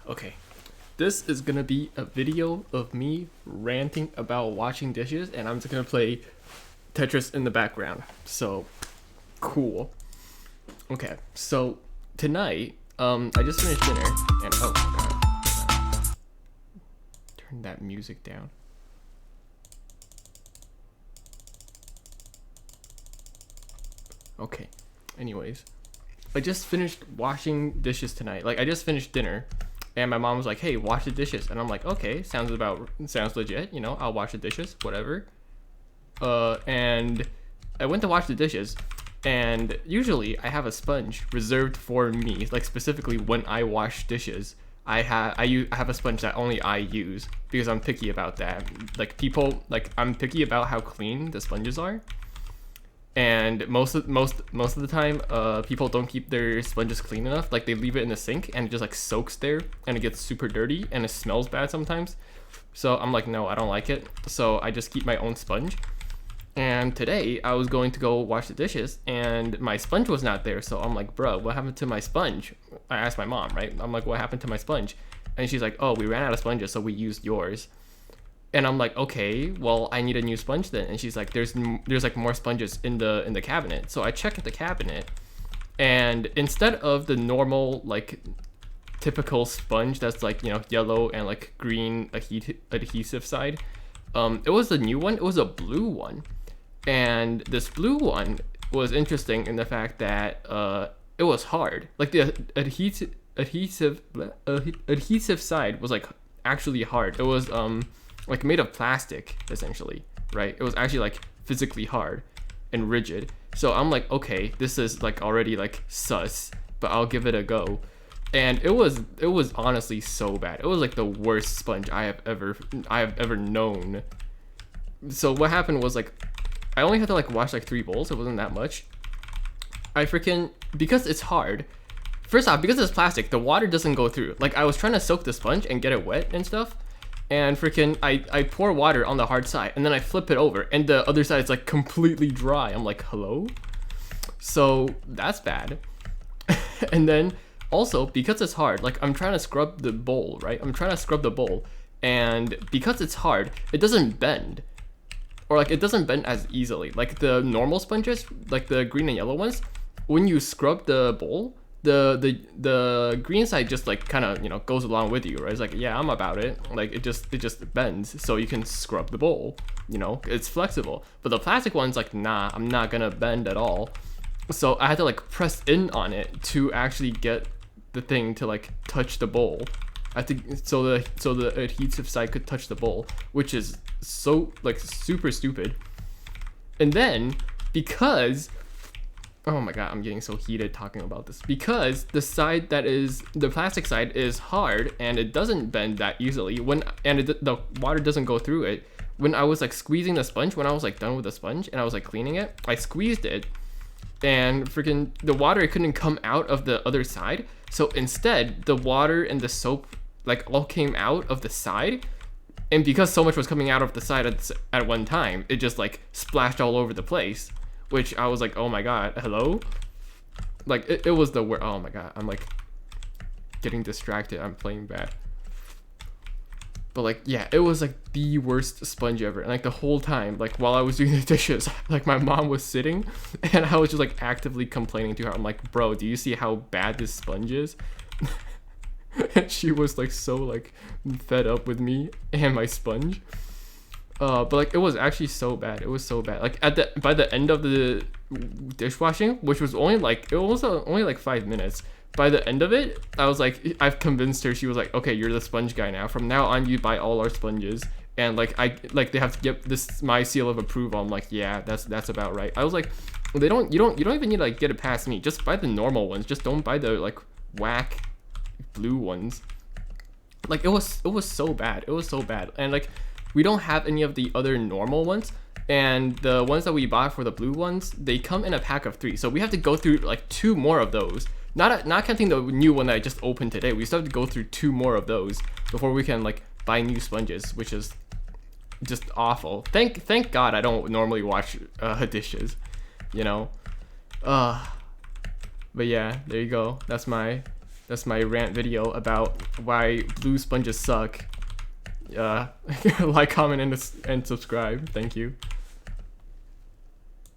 Okay. This is gonna be a video of me ranting about washing dishes, and I'm just gonna play Tetris in the background. So, cool. Okay, so tonight, I just finished dinner, and oh god, turn that music down. Okay, anyways, I just finished washing dishes tonight. Like, I just finished dinner, and my mom was like, "Hey, wash the dishes," and I'm like, "Okay, sounds legit. I'll wash the dishes, whatever." And I went to wash the dishes, and usually I have a sponge reserved for me, like specifically when I wash dishes. I have a sponge that only I use because I'm picky about that. I'm picky about how clean the sponges are, and most of the time people don't keep their sponges clean enough. Like, they leave it in the sink and it just like soaks there, and it gets super dirty and it smells bad sometimes. So I'm like, no, I don't like it, so I just keep my own sponge. And today I was going to go wash the dishes and my sponge was not there, so I'm like, bro, what happened to my sponge? I asked my mom, right? I'm like, what happened to my sponge? And she's like, oh, we ran out of sponges, so we used yours. And I'm like, okay, well, I need a new sponge then. And she's like, there's like more sponges in the cabinet. So I check the cabinet, and instead of the normal like typical sponge that's like, yellow and like green adhesive side, it was a new one. It was a blue one, and this blue one was interesting in the fact that it was hard. Like, the adhesive side was like actually hard. It was like made of plastic essentially, right? It was actually like physically hard and rigid. So I'm like, okay, this is like already like sus, but I'll give it a go. And it was honestly so bad. It was like the worst sponge I have ever known. So what happened was, like, I only had to like wash like 3 bowls. It wasn't that much. Because it's hard. First off, because it's plastic, the water doesn't go through. Like, I was trying to soak the sponge and get it wet and stuff, and I pour water on the hard side, and then I flip it over, and the other side is like completely dry. I'm like, hello? So that's bad. And then also, because it's hard, like, I'm trying to scrub the bowl, right? I'm trying to scrub the bowl, and because it's hard, it doesn't bend. Or like, it doesn't bend as easily. Like the normal sponges, like the green and yellow ones, when you scrub the bowl, the green side just like kind of goes along with you, right? It's like, yeah, I'm about it. Like, it just bends so you can scrub the bowl. It's flexible. But the plastic one's like, nah, I'm not gonna bend at all. So I had to like press in on it to actually get the thing to like touch the bowl. I think so the adhesive side could touch the bowl, which is so like super stupid. And then, because, oh my god, I'm getting so heated talking about this. Because the plastic side is hard and it doesn't bend that easily, the water doesn't go through it. When I was like squeezing the sponge, when I was like done with the sponge and I was like cleaning it, I squeezed it, and freaking the water couldn't come out of the other side. So instead, the water and the soap like all came out of the side. And because so much was coming out of the side at one time, it just like splashed all over the place, which I was like, oh my god, hello? Like, it was the worst. Oh my god, I'm like getting distracted. I'm playing bad. But like, yeah, it was like the worst sponge ever. And like the whole time, like while I was doing the dishes, like my mom was sitting and I was just like actively complaining to her. I'm like, bro, do you see how bad this sponge is? And she was like so like fed up with me and my sponge. But like, it was actually so bad. It was so bad. Like, by the end of the dishwashing, which was only like, only like 5 minutes. By the end of it, I was like, I've convinced her. She was like, okay, you're the sponge guy now. From now on, you buy all our sponges. And like, they have to get this my seal of approval. I'm like, yeah, that's about right. I was like, you don't even need to like get it past me. Just buy the normal ones. Just don't buy the like whack blue ones. Like, it was so bad. It was so bad. And like, we don't have any of the other normal ones, and the ones that we bought for the blue ones, they come in a pack of 3, so we have to go through like 2 more of those. Not counting the new one that I just opened today. We still have to go through 2 more of those before we can like buy new sponges, which is just awful. Thank god I don't normally wash dishes, you know. But yeah, there you go. That's my rant video about why blue sponges suck. Like, comment, and subscribe. Thank you.